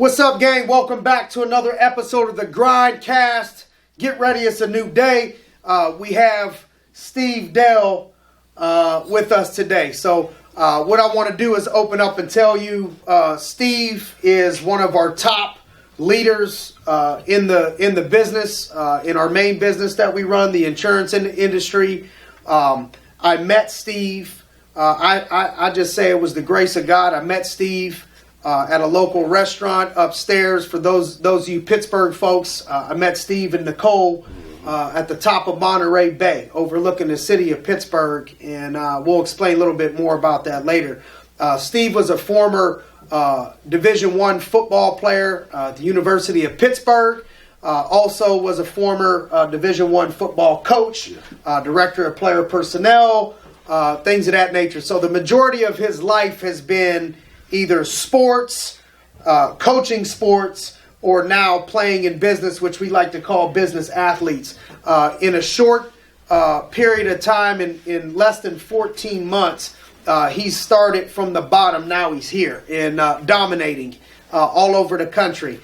What's up, gang? Welcome back to another episode of the Grindcast. Get ready, it's a new day. We have Steve Dell with us today. So what I want to do is open up and tell you, Steve is one of our top leaders in the business, in our main business that we run, the insurance industry. I met Steve. I just say it was the grace of God. I met Steve at a local restaurant upstairs. For those of you Pittsburgh folks, I met Steve and Nicole at the top of Monterey Bay, overlooking the city of Pittsburgh, and we'll explain a little bit more about that later. Steve was a former Division I football player at the University of Pittsburgh. Also was a former Division I football coach, director of player personnel, things of that nature. So the majority of his life has been either sports, coaching sports, or now playing in business, which we like to call business athletes. In a short period of time, in less than 14 months, he started from the bottom. Now he's here and dominating all over the country.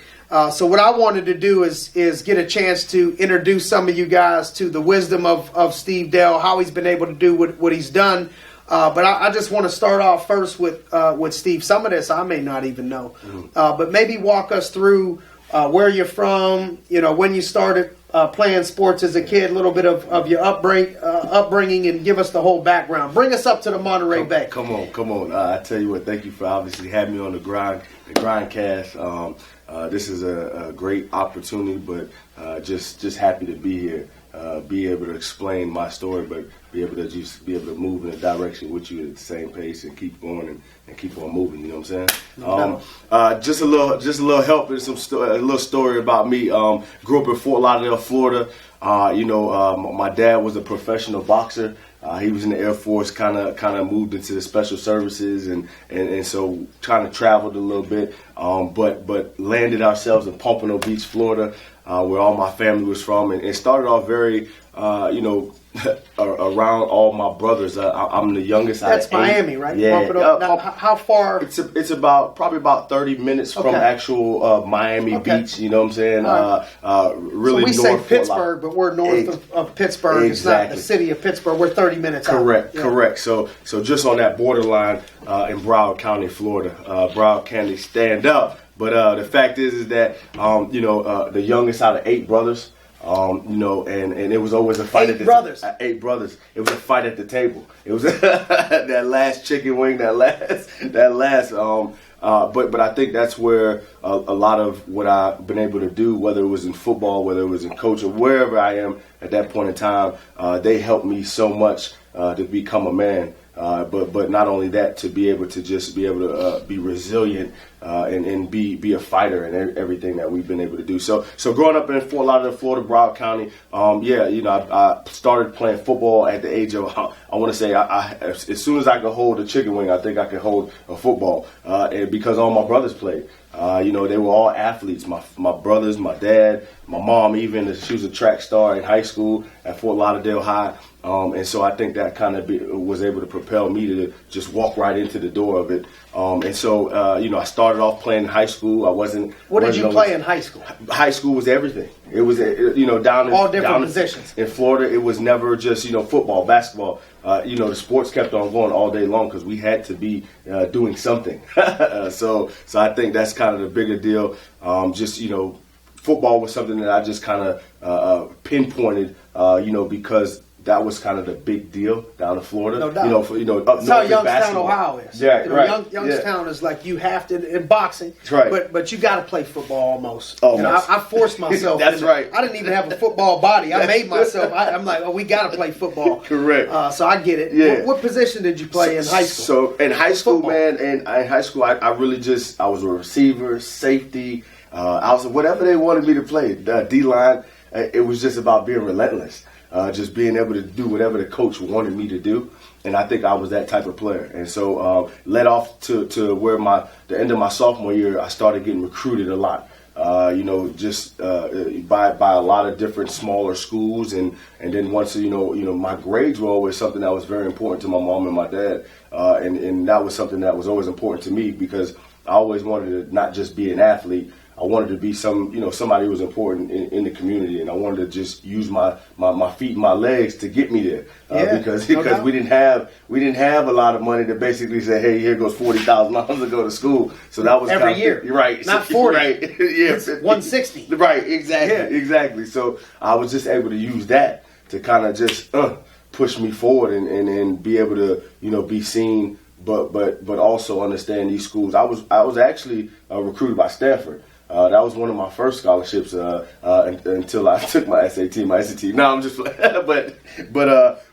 So what I wanted to do is get a chance to introduce some of you guys to the wisdom of Steve Dell, how he's been able to do what he's done. But I just want to start off first with Steve. Some of this I may not even know, but maybe walk us through where you're from. You know, when you started playing sports as a kid, a little bit of your upbringing, and give us the whole background. Bring us up to the Monterey Bay. Come on. I tell you what, thank you for obviously having me on the Grindcast. This is a great opportunity, but just happy to be here. Be able to explain my story, but be able to move in a direction with you at the same pace and keep going and keep on moving. You know what I'm saying? Just a little help and a little story about me. Grew up in Fort Lauderdale, Florida. My dad was a professional boxer. He was in the Air Force, kind of moved into the special services, and so kind of traveled a little bit, but landed ourselves in Pompano Beach, Florida, where all my family was from, and started off very, around all my brothers. I'm the youngest. That's Miami, right? Yeah. Now, how far? It's probably about 30 minutes from actual Miami Beach. You know what I'm saying? Right. Really so we north say Pittsburgh, but we're north of Pittsburgh. Exactly. It's not the city of Pittsburgh. We're 30 minutes Correct, out. correct. So just on that borderline in Broward County, Florida. Broward County, stand up. But the fact is that the youngest out of 8 brothers. And it was always a fight. 8 brothers. 8 brothers. It was a fight at the table. It was that last chicken wing, that last. But I think that's where a lot of what I've been able to do, whether it was in football, whether it was in coaching, wherever I am at that point in time, they helped me so much to become a man. But not only that, to be able to be resilient and be a fighter and everything that we've been able to do. So growing up in Fort Lauderdale, Florida, Broward County, I started playing football at the age of, I want to say, as soon as I could hold a chicken wing, I think I could hold a football, and because all my brothers played. They were all athletes. My brothers, my dad, my mom, even she was a track star in high school at Fort Lauderdale High. And so I think that kind of was able to propel me to just walk right into the door of it. I started off playing in high school. What did you play in high school? High school was everything. It was, down in all different positions. In Florida, it was never just, football, basketball. The sports kept on going all day long because we had to be doing something. So I think that's kind of the bigger deal. Football was something that I just kind of pinpointed, because that was kind of the big deal down in Florida. No doubt. Up That's north how in Youngstown, basketball. Ohio is. Yeah, right. Youngstown is like you have to in boxing. That's right. But you got to play football almost. Almost. I forced myself. That's right. I didn't even have a football body. I made myself. I'm like, we got to play football. Correct. So I get it. Yeah. What position did you play in high school? So in high school, Football. man, and in high school, I really I was a receiver, safety. I was whatever they wanted me to play. D-line. It was just about being relentless. Just being able to do whatever the coach wanted me to do. And I think I was that type of player. And so led off to where the end of my sophomore year, I started getting recruited a lot. By a lot of different smaller schools, and then once my grades were always something that was very important to my mom and my dad, and that was something that was always important to me because I always wanted to not just be an athlete. I wanted to be somebody who was important in the community, and I wanted to just use my feet and my legs to get me there. Because we didn't have a lot of money to basically say, hey, here goes $40,000 to go to school. So that was every year, right? Not 40, right? Yeah, 160, right? Exactly. So I was just able to use that to kind of just push me forward and be able to be seen, but also understand these schools. I was actually recruited by Stanford. That was one of my first scholarships until I took my SAT, my SAT. No, I'm just, but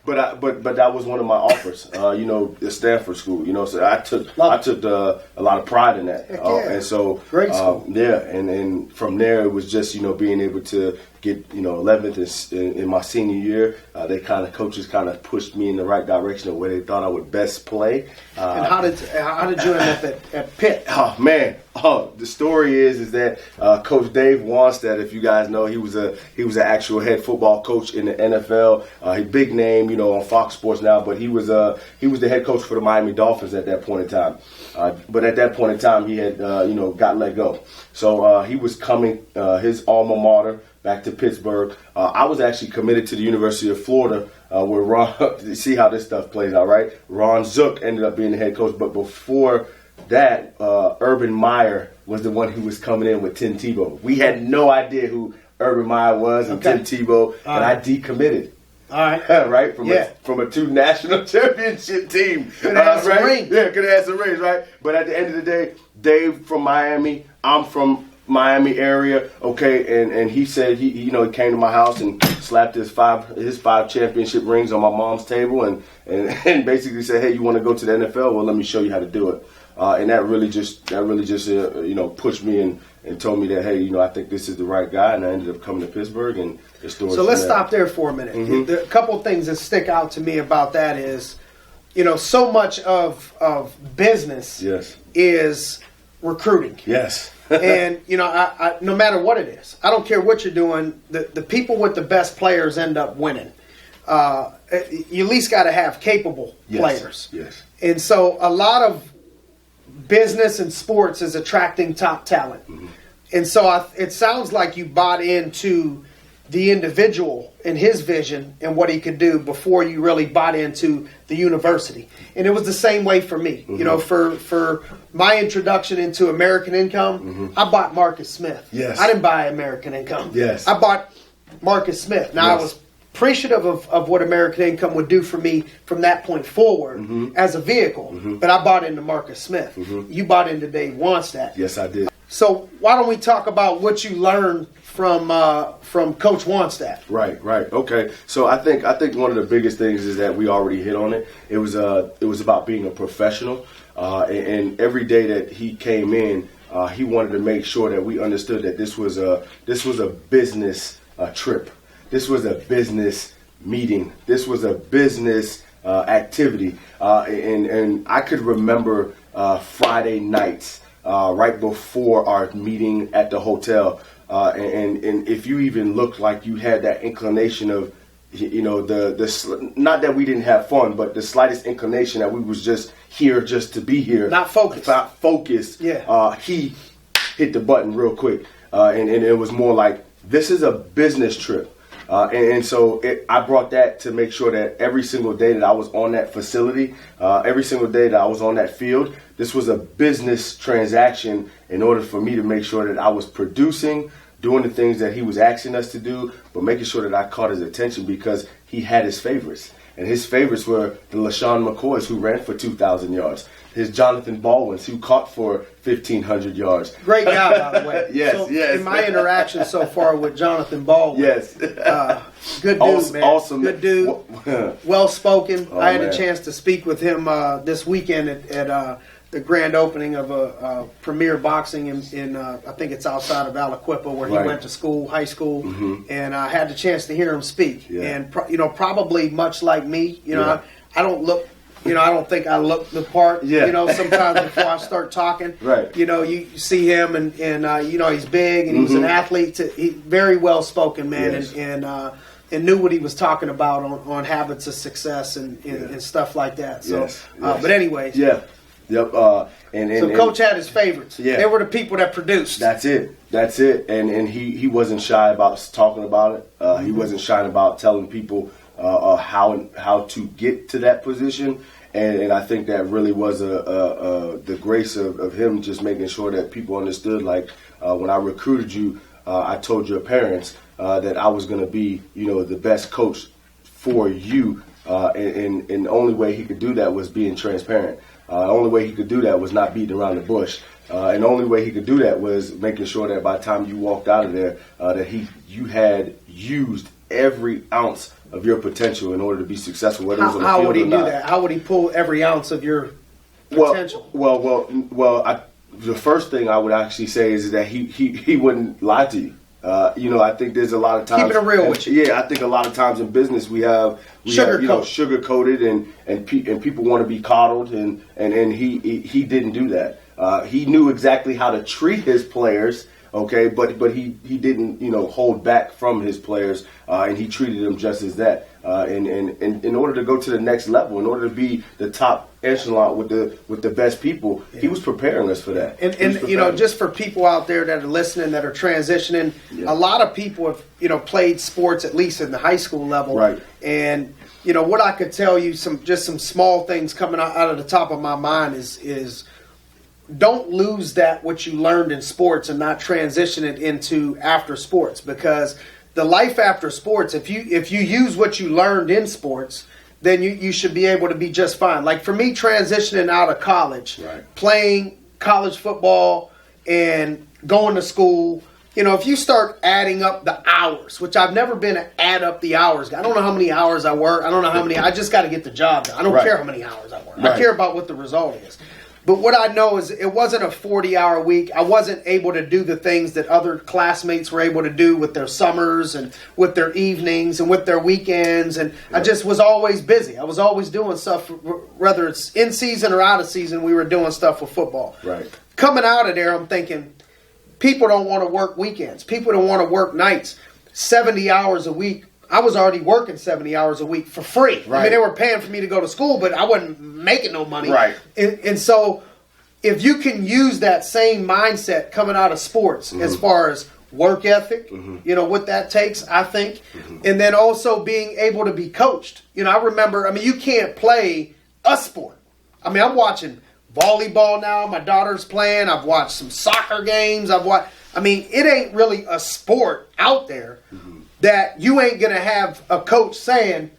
that was one of my offers. The Stanford school. So I took a lot of pride in that. And so great school. And from there it was just being able to get 11th in my senior year. Coaches kind of pushed me in the right direction of where they thought I would best play. And how did you end up at Pitt? Oh man. The story is that Coach Dave Wanstead, if you guys know, he was an actual head football coach in the NFL. A big name, on Fox Sports now, but he was the head coach for the Miami Dolphins at that point in time. But at that point in time, he had got let go. So he was coming his alma mater back to Pittsburgh. I was actually committed to the University of Florida, where Ron. See how this stuff plays out, right? Ron Zook ended up being the head coach, but before that, Urban Meyer was the one who was coming in with Tim Tebow. We had no idea who Urban Meyer was and Tim Tebow, and I decommitted. All right. Right? From a 2 national championship team. Could have had some rings. Yeah, could have had some rings, right? But at the end of the day, Dave from Miami, I'm from Miami area, okay, and he said he came to my house and slapped his five championship rings on my mom's table and basically said, hey, you want to go to the NFL? Well, let me show you how to do it. And that really just pushed me and told me that, hey, I think this is the right guy, and I ended up coming to Pittsburgh and the story. So let's stop there for a minute. Mm-hmm. A couple of things that stick out to me about that is, so much of business is recruiting. Yes. And I no matter what it is, I don't care what you're doing. The people with the best players end up winning. You at least got to have capable players. Yes. And so a lot of business and sports is attracting top talent. Mm-hmm. And so it sounds like you bought into the individual and his vision and what he could do before you really bought into the university. And it was the same way for me. Mm-hmm. For my introduction into American Income, mm-hmm. I bought Marcus Smith. Yes. I didn't buy American Income. Yes. I bought Marcus Smith. Now, I was appreciative of what American Income would do for me from that point forward mm-hmm. as a vehicle, mm-hmm. but I bought into Marcus Smith. Mm-hmm. You bought into Dave Wanstead. Yes, I did. So why don't we talk about what you learned from Coach Wanstead? Right. Okay. So I think one of the biggest things is that we already hit on it. It was about being a professional, and every day that he came in, he wanted to make sure that we understood that this was a business trip. This was a business meeting. This was a business activity, and I could remember Friday nights. Right before our meeting at the hotel, and if you even looked like you had that inclination of, the not that we didn't have fun, but the slightest inclination that we was just here just to be here, not focused. Yeah. He hit the button real quick, and it was more like, this is a business trip. And so I brought that to make sure that every single day that I was on that facility, every single day that I was on that field, this was a business transaction in order for me to make sure that I was producing, doing the things that he was asking us to do, but making sure that I caught his attention because he had his favorites. And his favorites were the LaShawn McCoys, who ran for 2,000 yards. His Jonathan Baldwins, who caught for 1,500 yards. Great guy, by the way. Yes. In my interaction so far with Jonathan Baldwin. Yes. Good dude, man. Awesome. Good dude. Well-spoken. Oh, I had man. a chance to speak with him this weekend at the grand opening of a Premier Boxing in I think it's outside of Aliquippa, where he went to school, high school, mm-hmm. and I had the chance to hear him speak. Yeah. And probably much like me, I don't look. I don't think I look the part. Yeah. Sometimes before I start talking, right. You see him and he's big and he was an athlete. He's very well spoken, man, yes. and knew what he was talking about on habits of success and stuff like that. So, yes. But anyways, yeah. Yep. So Coach had his favorites. Yeah. They were the people that produced. That's it. And he wasn't shy about talking about it. He wasn't shy about telling people how to get to that position. And I think that really was the grace of him just making sure that people understood. Like when I recruited you, I told your parents that I was going to be, the best coach for you. And the only way he could do that was being transparent. The only way he could do that was not beating around the bush. And the only way he could do that was making sure that by the time you walked out of there, that you had used every ounce of your potential in order to be successful. Whether it was on the how field would he or do not. that? How would he pull every ounce of your potential? The first thing I would actually say is that he wouldn't lie to you. I think there's a lot of times keeping it real with you. Yeah, I think a lot of times in business we have sugar coated and people want to be coddled and he didn't do that. He knew exactly how to treat his players. Okay, but he didn't hold back from his players, and he treated them just as that. And in order to go to the next level, in order to be the top echelon with the best people, he was preparing us for that. And just for people out there that are listening, that are transitioning, a lot of people have played sports at least in the high school level, right? And what I could tell you, some small things coming out of the top of my mind is. Don't lose what you learned in sports and not transition it into after sports, because the life after sports, if you use what you learned in sports, then you should be able to be just fine. Like for me, transitioning out of college, right, playing college football and going to school, if you start adding up the hours, which I've never been an add up the hours. I don't know how many hours I work. I don't know how many. I just got to get the job done. I don't care how many hours I work. Right. I care about what the result is. But what I know is it wasn't a 40-hour week. I wasn't able to do the things that other classmates were able to do with their summers and with their evenings and with their weekends. And I just was always busy. I was always doing stuff, whether it's in season or out of season, we were doing stuff with football. Right. Coming out of there, I'm thinking, people don't want to work weekends. People don't want to work nights. 70 hours a week. I was already working 70 hours a week for free. Right. I mean, they were paying for me to go to school, but I wasn't making no money. Right. And so if you can use that same mindset coming out of sports as far as work ethic, what that takes, I think, and then also being able to be coached. I remember, you can't play a sport. I'm watching volleyball now. My daughter's playing. I've watched some soccer games. It ain't really a sport out there that you ain't going to have a coach saying,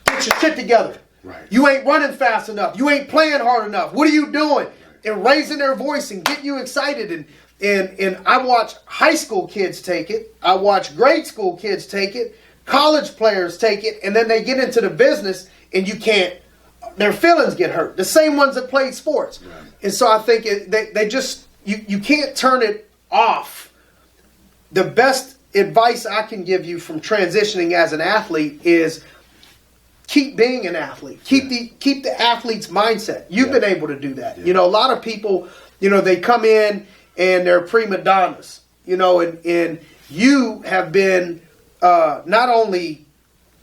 get your shit together. Right. You ain't running fast enough. You ain't playing hard enough. What are you doing? And raising their voice and getting you excited. And I watch high school kids take it. I watch grade school kids take it. College players take it. And then they get into the business and their feelings get hurt. The same ones that played sports. Right. And so I think you can't turn it off. The best advice I can give you from transitioning as an athlete is keep being an athlete. Keep the athlete's mindset. You've been able to do that. A lot of people, they come in and they're prima donnas, and you have been not only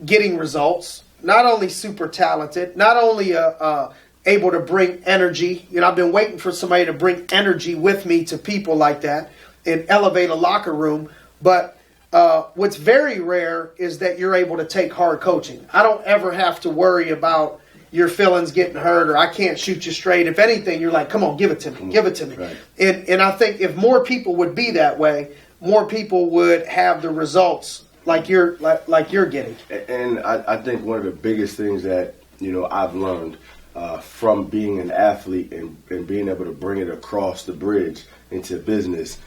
getting results, not only super talented, not only able to bring energy. I've been waiting for somebody to bring energy with me to people like that and elevate a locker room. But what's very rare is that you're able to take hard coaching. I don't ever have to worry about your feelings getting hurt or I can't shoot you straight. If anything, you're like, come on, give it to me, give it to me. Right. And I think if more people would be that way, more people would have the results like you're getting. And I think one of the biggest things that I've learned from being an athlete and being able to bring it across the bridge into business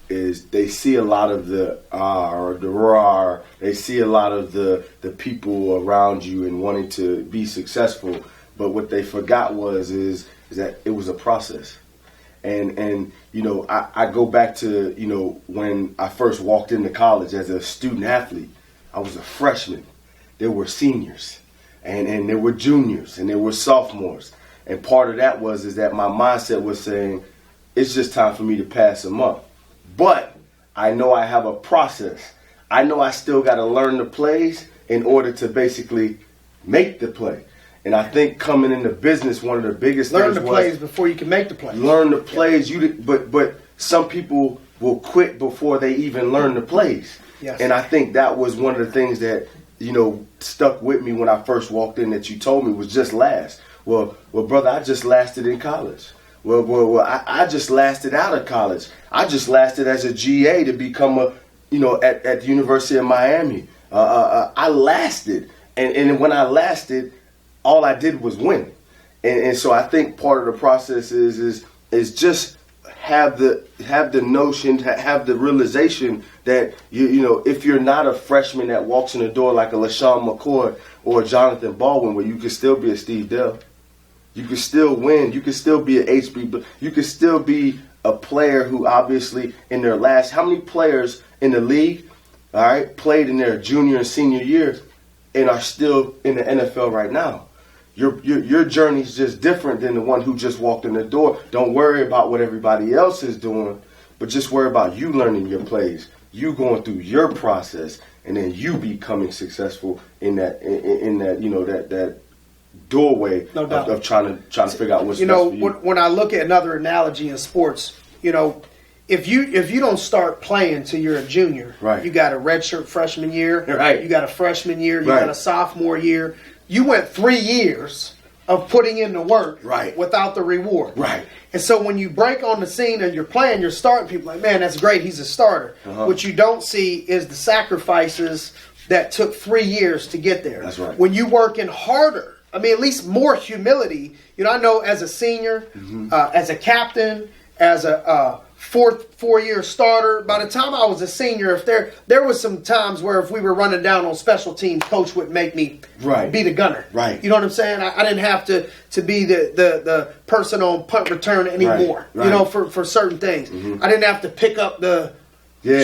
is they see a lot of the or the raw. They see a lot of the people around you and wanting to be successful. But what they forgot is that it was a process. And I go back to when I first walked into college as a student athlete. I was a freshman. There were seniors, and there were juniors, and there were sophomores. And part of that is that my mindset was saying, it's just time for me to pass them up. But I know I have a process. I know I still got to learn the plays in order to basically make the play. And I think coming into business, one of the biggest Learn things the was plays before you can make the plays. learn the plays. But some people will quit before they even learn the plays. Yes. And I think that was one of the things that, stuck with me when I first walked in that you told me was just last. Well, brother, I just lasted in college. Well, I just lasted out of college. I just lasted as a GA to become at the University of Miami. I lasted. And when I lasted, all I did was win. And so I think part of the process is just have the notion, have the realization that if you're not a freshman that walks in the door like a LaShawn McCoy or a Jonathan Baldwin, where you can still be a Steve Dell, you can still win, you can still be an HB, you can still be a player who obviously in their last, how many players in the league, all right, played in their junior and senior years and are still in the NFL right now? Your journey's just different than the one who just walked in the door. Don't worry about what everybody else is doing, but just worry about you learning your plays, you going through your process, and then you becoming successful in that that doorway of trying to figure out what's best for you. When I look at another analogy in sports, if you don't start playing till you're a junior, right. You got a redshirt freshman year, right. You got a freshman year, you right. got a sophomore year. You went 3 years of putting in the work right. without the reward. Right. And so when you break on the scene and you're playing, you're starting, people are like, man, that's great, he's a starter. What you don't see is the sacrifices that took 3 years to get there. That's right. When you working harder, I mean, at least more humility. I know as a senior, as a captain, as a four-year starter, by the time I was a senior, if there was some times where if we were running down on special teams, coach would make me be the gunner. Right. You know what I'm saying? I didn't have to be the person on punt return anymore. Right. For certain things. I didn't have to pick up the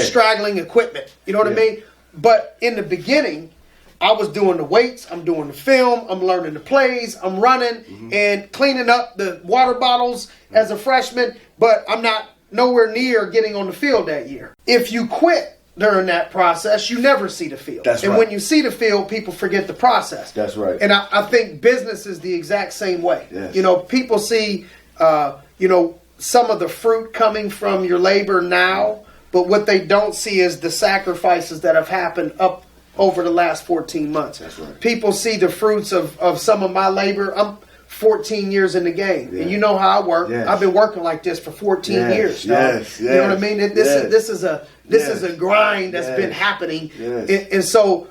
straggling equipment. You know what I mean? But in the beginning, I was doing the weights, I'm doing the film, I'm learning the plays, I'm running and cleaning up the water bottles as a freshman, but I'm not nowhere near getting on the field that year. If you quit during that process, you never see the field. That's right. And when you see the field, people forget the process. That's right. And I think business is the exact same way. Yes. People see, some of the fruit coming from your labor now, but what they don't see is the sacrifices that have happened up over the last 14 months. That's right. People see the fruits of some of my labor. I'm 14 years in the game, and you know how I work. Yes. I've been working like this for 14 years. Yes. You know what I mean? This is a grind that's been happening, and so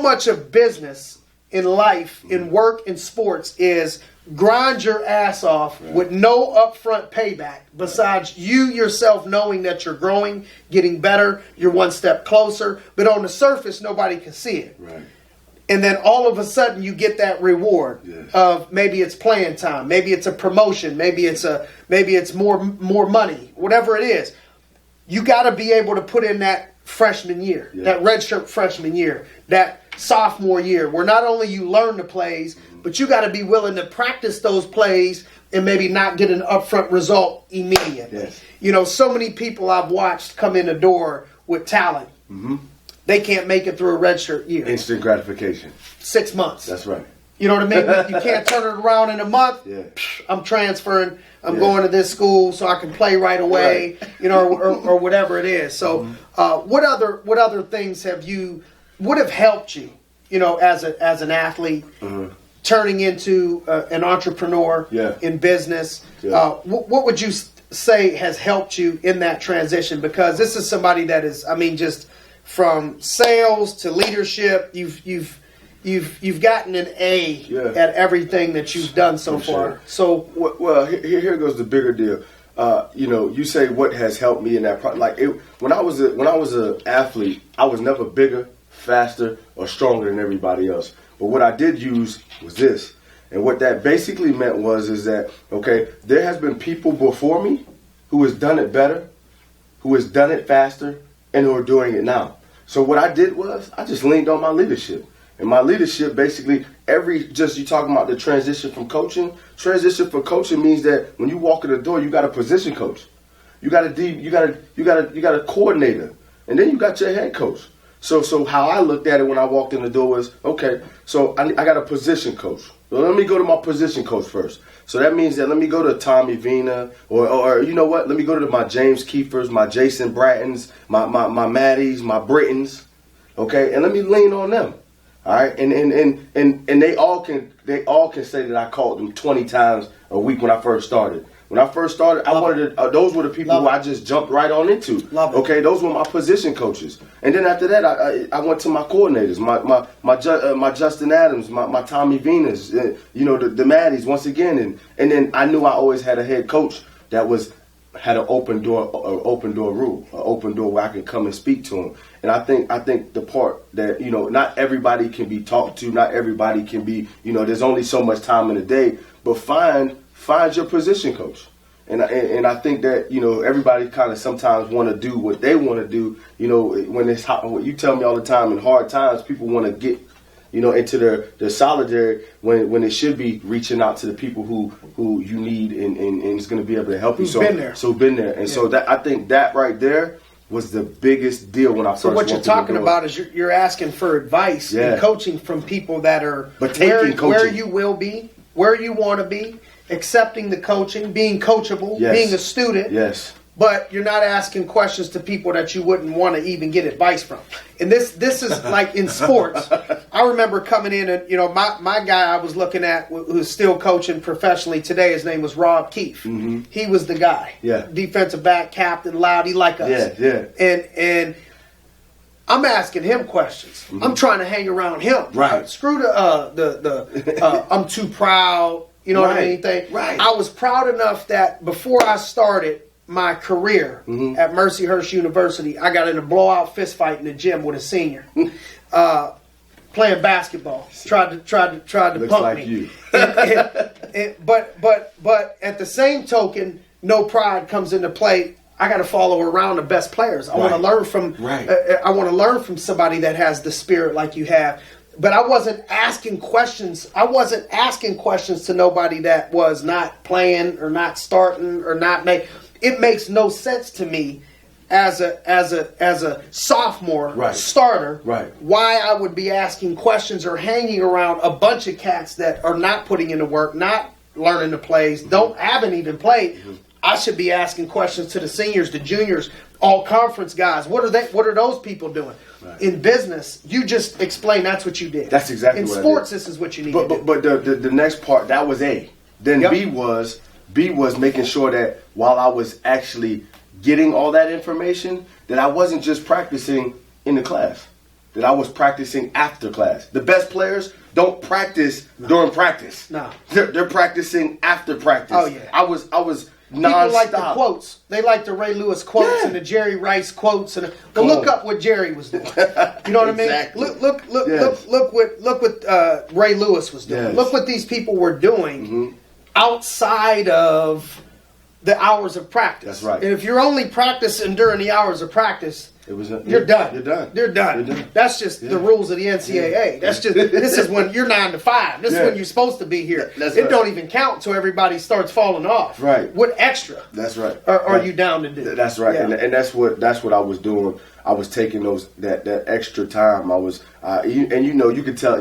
much of business in life, in work, in sports is grind your ass off with no upfront payback besides you yourself knowing that you're growing, getting better, you're one step closer, but on the surface nobody can see it. Right. And then all of a sudden you get that reward of maybe it's playing time, maybe it's a promotion, maybe it's more money, whatever it is. You got to be able to put in that freshman year, that redshirt freshman year, that sophomore year, where not only you learn the plays, but you got to be willing to practice those plays and maybe not get an upfront result immediately. Yes. So many people I've watched come in the door with talent. They can't make it through a redshirt year. Instant gratification. 6 months. That's right. You know what I mean? You can't turn it around in a month. I'm transferring. I'm going to this school so I can play right away. Right. Or whatever it is. So, what other things would have helped you? As an athlete, turning into an entrepreneur in business. What would you say has helped you in that transition? Because this is somebody that is, just from sales to leadership, you've gotten an A at everything that you've done so far. Sure. So, well, here goes the bigger deal. You say what has helped me in that when I was an athlete, I was never bigger, faster, or stronger than everybody else. But what I did use was this, and what that basically meant is that there has been people before me who has done it better, who has done it faster, and who are doing it now. So what I did was I just leaned on my leadership. And my leadership basically you talking about the transition from coaching. Transition from coaching means that when you walk in the door, you got a position coach. You got a coordinator. And then you got your head coach. So how I looked at it when I walked in the door was, so I got a position coach. Well, let me go to my position coach first. So that means that let me go to Tommy Vina, or you know what? Let me go to my James Kiefers, my Jason Brattons, my Maddies, my Brittons, okay? And let me lean on them, all right? And they all can say that I called them 20 times a week when I first started. When I first started, those were the people who I just jumped right on into. Okay, those were my position coaches. And then after that, I went to my coordinators, my Justin Adams, my Tommy Venas, the Maddies once again. And then I knew I always had a head coach that had an open door rule, an open door where I could come and speak to him. And I think the part that, not everybody can be talked to, not everybody can be, there's only so much time in a day, but find your position coach. And I think that, everybody kind of sometimes want to do what they want to do. When it's hot, you tell me all the time, in hard times, people want to get, into their solitary when it should be reaching out to the people who you need and is going to be able to help you. Been there. So been there. And so that I think that right there was the biggest deal when I first walked in the door. So what you're talking about is you're asking for advice and coaching from people that are where you will be, where you want to be, accepting the coaching, being coachable, being a student. Yes. But you're not asking questions to people that you wouldn't want to even get advice from. And this is like in sports. I remember coming in and, my guy I was looking at who's still coaching professionally today, his name was Rob Keefe. Mm-hmm. He was the guy. Yeah. Defensive back, captain, loud, he like us. Yeah. And I'm asking him questions. Mm-hmm. I'm trying to hang around him. Right. Screw the I'm too proud. You know what I mean? Thing. Right. I was proud enough that before I started my career at Mercyhurst University, I got in a blowout fist fight in the gym with a senior, playing basketball. Tried to Looks punk like me. You. But at the same token, no pride comes into play. I got to follow around the best players. I want to learn from. I want to learn from somebody that has the spirit like you have. But I wasn't asking questions. I wasn't asking questions to nobody that was not playing or not starting or not make. It makes no sense to me as a sophomore starter why I would be asking questions or hanging around a bunch of cats that are not putting in the work, not learning the plays, haven't even played. I should be asking questions to the seniors, the juniors, all conference guys. What are those people doing? Right. In business, you just explain that's what you did. That's exactly what I did. In sports, this is what you need to do. But the next part, that was A. Then B was making sure that while I was actually getting all that information, that I wasn't just practicing in the class, that I was practicing after class. The best players don't practice during practice. No. They're practicing after practice. Oh, yeah. I was People non-stop. like the quotes. They like the Ray Lewis quotes and the Jerry Rice quotes. Look up what Jerry was doing. You know what Exactly. I mean? Look what Ray Lewis was doing. Yes. Look what these people were doing outside of the hours of practice. That's right. And if you're only practicing during the hours of practice, you're done. You're done. That's just the rules of the NCAA. That's just this is when you're 9 to 5. This is when you're supposed to be here. It don't even count until everybody starts falling off. Right. What extra? That's right. Are you down to do? That's right. Yeah. And that's what I was doing. I was taking that extra time. I was you could tell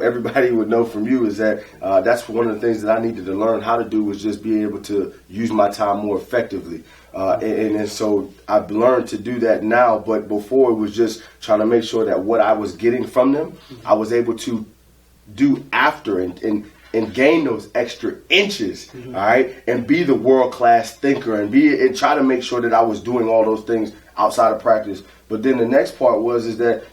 everybody would know from you is that that's one of the things that I needed to learn how to do was just be able to use my time more effectively. And so I've learned to do that now, but before it was just trying to make sure that what I was getting from them, I was able to do after and gain those extra inches, all right, and be the world-class thinker and try to make sure that I was doing all those things outside of practice. But then the next part is that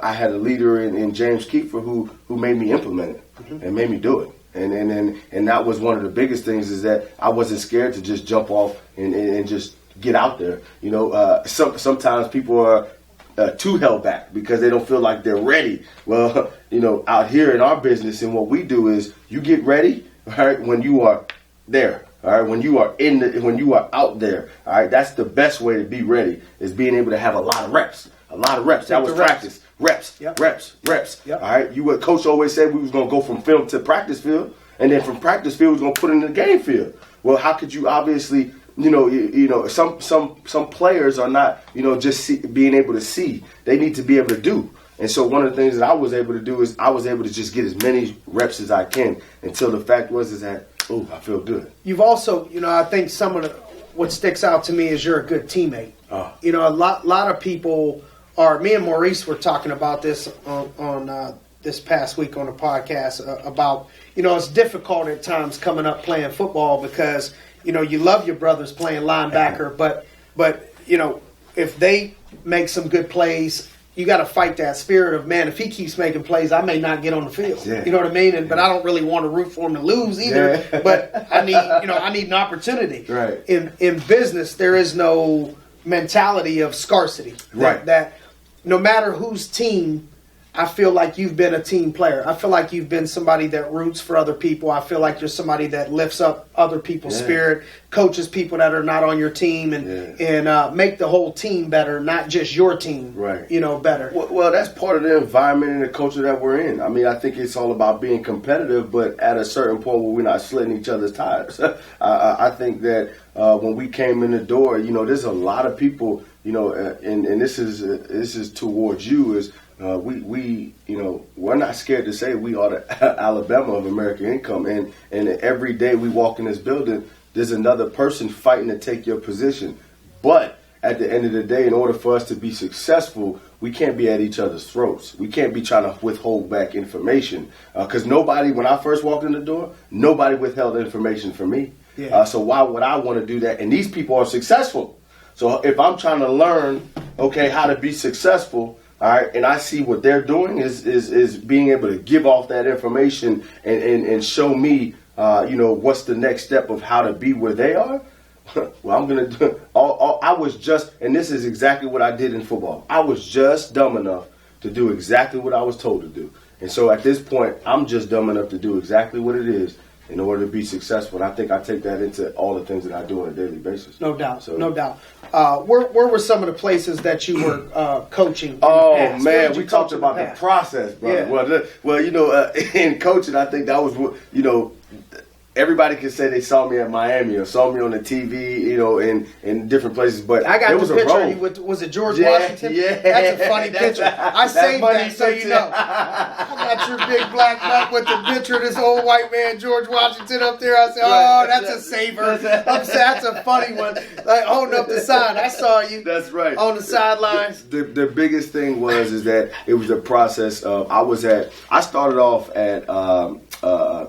I had a leader in James Kiefer who made me implement it and made me do it. And that was one of the biggest things is that I wasn't scared to just jump off and just get out there. Sometimes people are too held back because they don't feel like they're ready. Well, out here in our business and what we do is you get ready, all right, when you are there. All right, when you are out there, all right, that's the best way to be ready is being able to have a lot of reps. That was practice. Reps. Yep. All right, what Coach always said we was gonna go from film to practice field, and then from practice field we was gonna put it in the game field. Well, how could you obviously, some players are not, just being able to see. They need to be able to do. And so one of the things that I was able to do is I was able to just get as many reps as I can until the fact was that, I feel good. You've also, I think what sticks out to me is you're a good teammate. A lot of people are, me and Maurice were talking about this on this past week on the podcast about, it's difficult at times coming up playing football because, you love your brothers playing linebacker, but if they make some good plays, you got to fight that spirit of, man, if he keeps making plays, I may not get on the field. Yeah. You know what I mean? But I don't really want to root for him to lose either. Yeah. But I need an opportunity. Right. In business, there is no mentality of scarcity. Right. That no matter whose team, I feel like you've been a team player. I feel like you've been somebody that roots for other people. I feel like you're somebody that lifts up other people's spirit, coaches people that are not on your team, and make the whole team better, not just your team, better. Well, that's part of the environment and the culture that we're in. I mean, I think it's all about being competitive, but at a certain point where we're not slitting each other's tires. I think that when we came in the door, there's a lot of people, and this is towards you, is we're not scared to say we are the Alabama of American income, and every day we walk in this building, there's another person fighting to take your position. But at the end of the day, in order for us to be successful, we can't be at each other's throats. We can't be trying to withhold back information, because when I first walked in the door, nobody withheld information from me. Yeah. So why would I want to do that? And these people are successful. So if I'm trying to learn, how to be successful, all right, and I see what they're doing is being able to give off that information and show me, what's the next step of how to be where they are. Well, I'm going to do I was just, and this is exactly what I did in football. I was just dumb enough to do exactly what I was told to do. And so at this point, I'm just dumb enough to do exactly what it is in order to be successful. And I think I take that into all the things that I do on a daily basis. No doubt. No doubt. Where were some of the places that you were coaching? Oh, man, we talked about the process, brother. Yeah. In coaching, I think that was what, everybody can say they saw me at Miami or saw me on the TV, in different places. But I got there was the picture. Was it George Washington? Yeah, that's a funny picture. I saved that so you know. I got your big black butt with the picture of this old white man, George Washington, up there. I said, that's a saver. That's a funny one. Like holding up the sign. I saw you. That's right. On the sidelines. The biggest thing was that it was a process of I started off at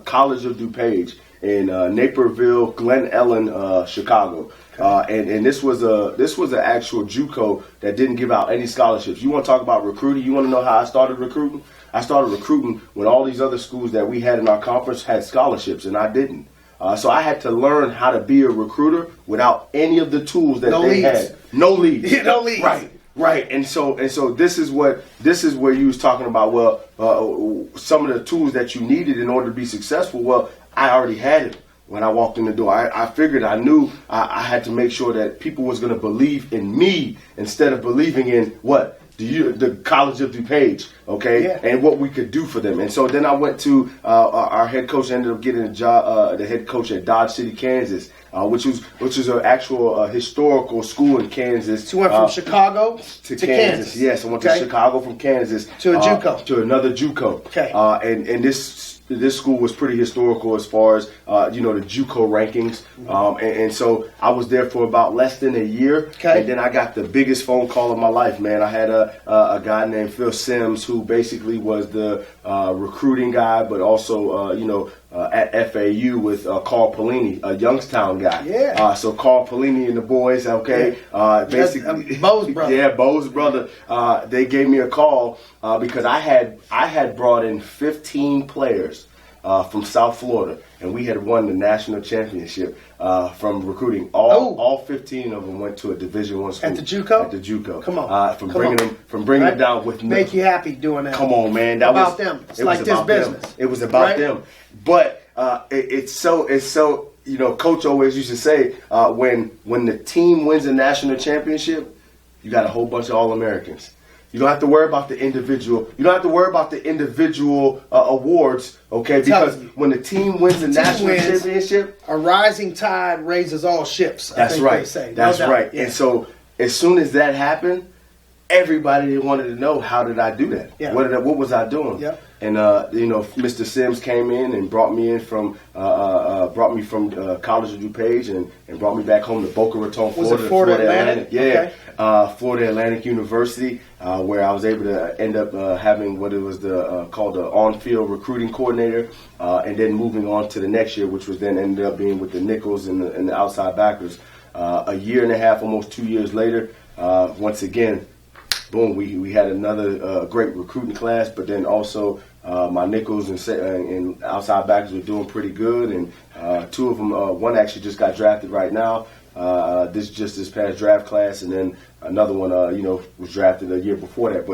College of DuPage in Naperville, Glen Ellen, Chicago. And this was an actual JUCO that didn't give out any scholarships. You want to talk about recruiting? You want to know how I started recruiting? I started recruiting when all these other schools that we had in our conference had scholarships, and I didn't. So I had to learn how to be a recruiter without any of the tools that they had. No leads. No leads. Right. And so this is where you was talking about. Well, some of the tools that you needed in order to be successful. Well, I already had it when I walked in the door. I figured I knew I had to make sure that people was going to believe in me instead of believing in what? The College of DuPage, and what we could do for them. And so then I went to our head coach, ended up getting a job, the head coach at Dodge City, Kansas, which was an actual historical school in Kansas. So you went from Chicago to Kansas. Yes, I went to Chicago from Kansas to a JUCO. To another JUCO. Okay. And this school was pretty historical as far as the JUCO rankings, and so I was there for about less than a year, and then I got the biggest phone call of my life, man. I had a guy named Phil Sims who basically was the recruiting guy, but also at FAU with Carl Pelini, a Youngstown guy. Yeah. So Carl Pelini and the boys, basically Bo's brother. Yeah, Bo's brother. They gave me a call because I had brought in 15 players from South Florida, and we had won the national championship from recruiting. All 15 of them went to a Division I school. At the JUCO? At the JUCO. Come on. From bringing them down with make you happy doing that. Come on, man. That about was them. It's like this business. Them. It was about them. But it's so. Coach always used to say when the team wins a national championship, you got a whole bunch of All-Americans. You don't have to worry about the individual. You don't have to worry about the individual awards, because when the team wins the national championship, a rising tide raises all ships. That's right. They say. That's no right. Yeah. And so as soon as that happened, everybody wanted to know, how did I do that? Yeah. What was I doing? Yeah. And Mr. Sims came in and brought me from College of DuPage and brought me back home to Boca Raton, Florida. Was it Florida Atlantic? Yeah, Okay. Florida Atlantic University, where I was able to end up having what it was called the on-field recruiting coordinator, and then moving on to the next year, which was then ended up being with the Nickels and the outside backers. A year and a half, almost 2 years later, once again, boom, we had another great recruiting class, but then also my nickels and outside backers were doing pretty good, and two of them, one actually just got drafted right now, this past draft class, and then another one, was drafted a year before that.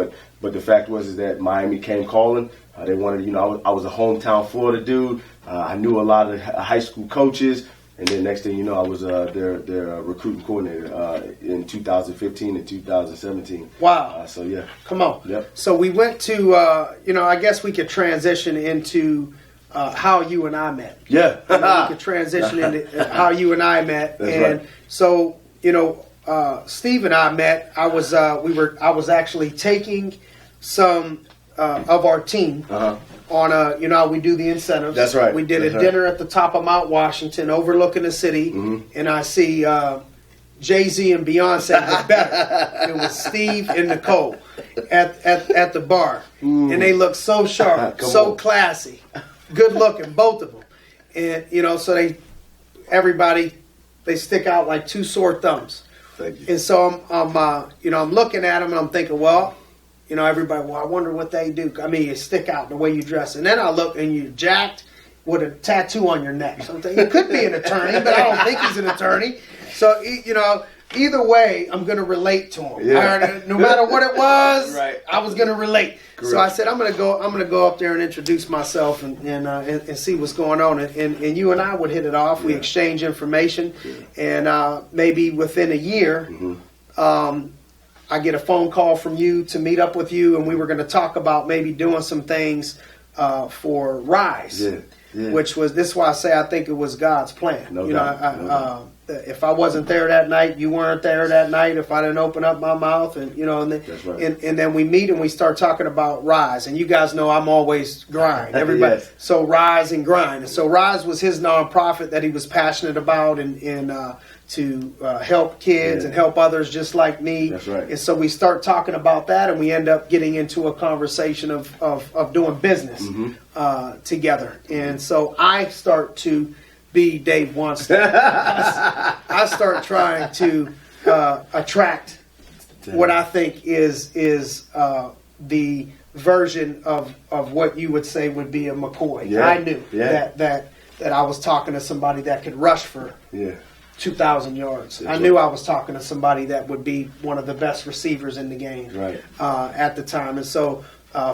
But the fact is that Miami came calling. They wanted, I was a hometown Florida dude. I knew a lot of high school coaches. And then next thing you know, I was their recruiting coordinator in 2015 and 2017. Wow. So, yeah. Come on. Yep. So we went to, I guess we could transition into how you and I met. Yeah. We could transition into how you and I met. That's and right. So, Steve and I met. I was actually taking some of our team. Uh-huh. On we do the incentives. That's right. We did a dinner at the top of Mount Washington, overlooking the city, and I see Jay-Z and Beyonce was better. It was Steve and Nicole at the bar, and they looked so sharp, so classy, good looking, both of them, and so everybody stick out like two sore thumbs. Thank you. And so I'm looking at them and I'm thinking, well. Everybody, well, I wonder what they do. I mean, you stick out the way you dress. And then I look, and you're jacked with a tattoo on your neck. So I'm thinking, he could be an attorney, but I don't think he's an attorney. So, either way, I'm going to relate to him. Yeah. No matter what it was, Right. I was going to relate. Correct. So I said, I'm going to go up there and introduce myself and see what's going on. And you and I would hit it off. We exchange information. Yeah. And maybe within a year, I get a phone call from you to meet up with you, and we were going to talk about maybe doing some things for Rise, which was, this is why I say I think it was God's plan. No doubt. If I wasn't there that night, you weren't there that night. If I didn't open up my mouth, and That's right. and then we meet and we start talking about Rise, and you guys know I'm always grind. Everybody, Yes. So Rise and grind. And so Rise was his nonprofit that he was passionate about, and to help kids and help others just like me. That's right. And so we start talking about that, and we end up getting into a conversation of doing business together. And so I start to be Dave Wannstedt. I start trying to attract what I think is the version of what you would say would be a McCoy. Yeah. I knew that I was talking to somebody that could rush for 2,000 yards. I knew I was talking to somebody that would be one of the best receivers in the game at the time. And so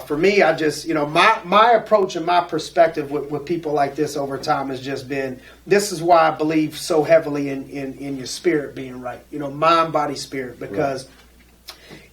for me, I just, my approach and my perspective with people like this over time has just been, this is why I believe so heavily in your spirit being right. Mind, body, spirit, because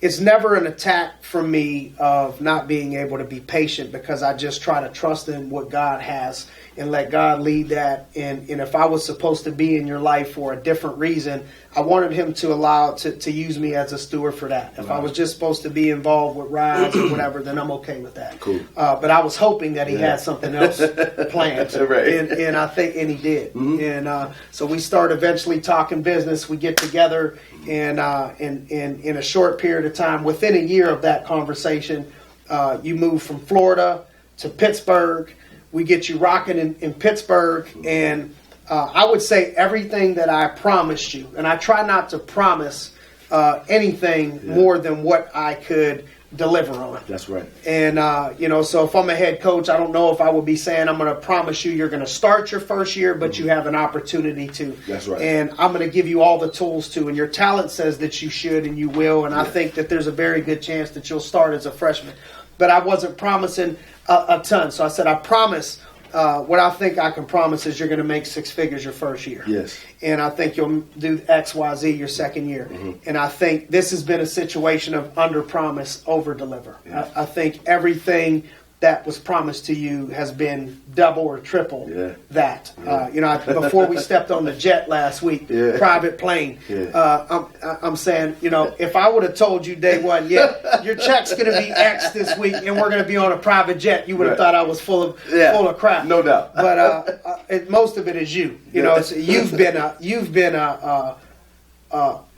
it's never an attack from me of not being able to be patient, because I just try to trust in what God has and let God lead that. And if I was supposed to be in your life for a different reason, I wanted him to allow to use me as a steward for that. If I was just supposed to be involved with Rise or whatever, then I'm okay with that. Cool. But I was hoping that he had something else planned. Right. And I think, and he did. And so we start eventually talking business. We get together, and in a short period of time, within a year of that conversation, you move from Florida to Pittsburgh. We get you rocking in Pittsburgh, and I would say everything that I promised you, and I try not to promise anything more than what I could deliver on. That's right. And, so if I'm a head coach, I don't know if I would be saying I'm going to promise you you're going to start your first year, but you have an opportunity to. That's right. And I'm going to give you all the tools to, and your talent says that you should and you will, and I think that there's a very good chance that you'll start as a freshman. But I wasn't promising a ton. So I said, I promise, what I think I can promise is you're going to make six figures your first year. Yes. And I think you'll do X, Y, Z your second year. And I think this has been a situation of under promise, over deliver. Yeah. I think everything that was promised to you has been double or triple that. Yeah. Before we stepped on the jet last week, private plane, I'm saying, if I would have told you day one, your check's going to be X this week and we're going to be on a private jet, you would have thought I was full of crap. No doubt. But most of it is you. You've been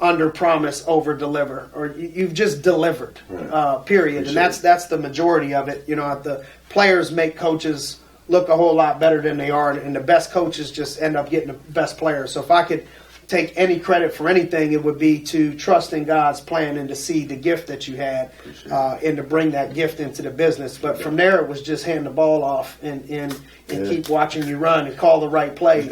under promise, over deliver, or you've just delivered. Period. And that's the majority of it. The players make coaches look a whole lot better than they are, and the best coaches just end up getting the best players. So if I could take any credit for anything, it would be to trust in God's plan and to see the gift that you had, and to bring that gift into the business. But from there, it was just hand the ball off and keep watching you run and call the right plays.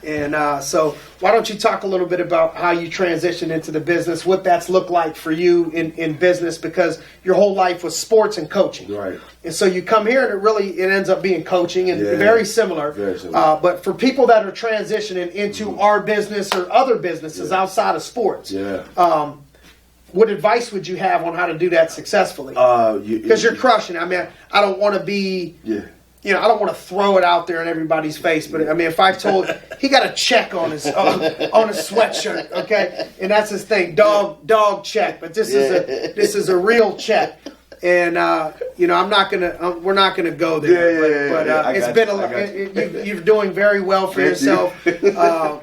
And so why don't you talk a little bit about how you transitioned into the business, what that's looked like for you in business, because your whole life was sports and coaching. Right. And so you come here and it ends up being coaching and very similar. Very similar. But for people that are transitioning into our business or other businesses outside of sports, what advice would you have on how to do that successfully? Because you're crushing. I mean, I don't want to be... I don't want to throw it out there in everybody's face, but I mean, if I told he got a check on his sweatshirt, okay, and that's his thing, dog check, but this is a real check, and we're not gonna go there, but it's been you're doing very well for yourself. The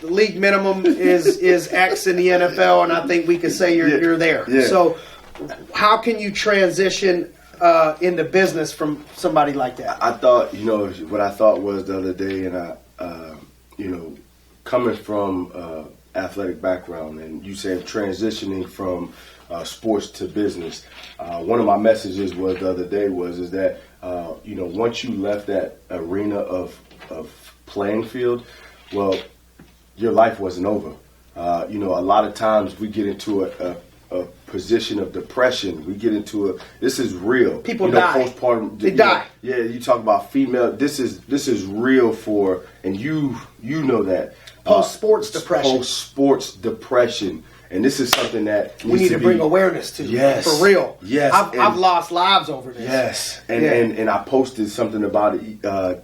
league minimum is X in the NFL, and I think we can say you're there. Yeah. So, how can you transition into business from somebody like that? I thought, what I thought was the other day, and coming from athletic background, and you said transitioning from sports to business. One of my messages was the other day is that once you left that arena of playing field, well, your life wasn't over. A lot of times we get into a position of depression. We get into this is real. People die. Postpartum. They die. You talk about female. This is real for, and you know that post-sports depression. Post-sports depression, and this is something that we need to bring awareness to. Yes, for real. Yes, I've lost lives over this. Yes, and I posted something about it